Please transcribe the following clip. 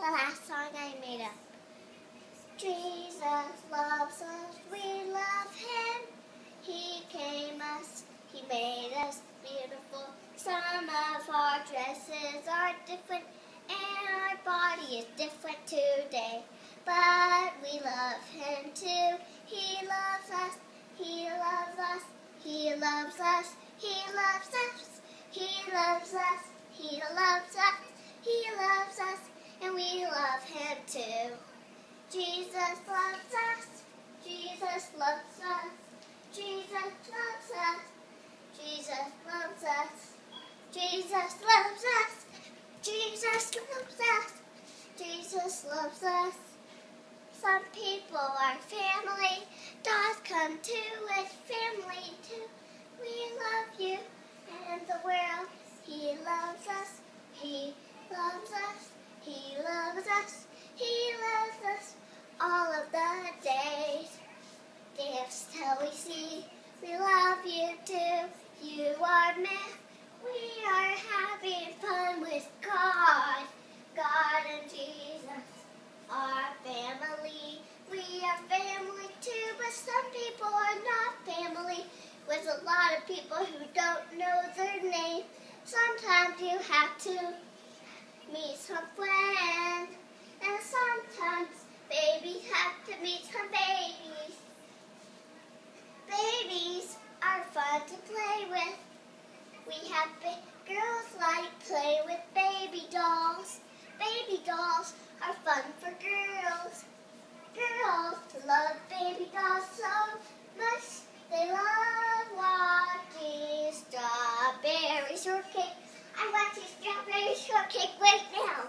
the last song I made up. Jesus loves us, we love Him. He came us, He made us beautiful. Some of our dresses are different, and our body is different today. But we love Him too. He loves us, He loves us, He loves us, He loves us, He loves us, He loves us, He loves us, and we love Him too. Jesus loves us, Jesus loves us, Jesus loves us, Jesus loves us, Jesus loves us, Jesus loves us, Jesus loves us. Some people are family, dogs come too with family too. We love you and the world. He loves us, He loves us, He loves us, He loves us all of the days. Dance till we see, we love you too. You are me, we are having fun with God. God and Jesus are family. We are family too, but some people are not family. With a lot of people who don't know their name. Sometimes you have to meet some friends, and sometimes babies have to meet some babies. Babies are fun to play with. We have girls like play with baby dolls. Baby dolls are fun for girls. Girls love baby dolls so much. They love watching Strawberry Shortcake. I'm watching Strawberry Shortcake right now.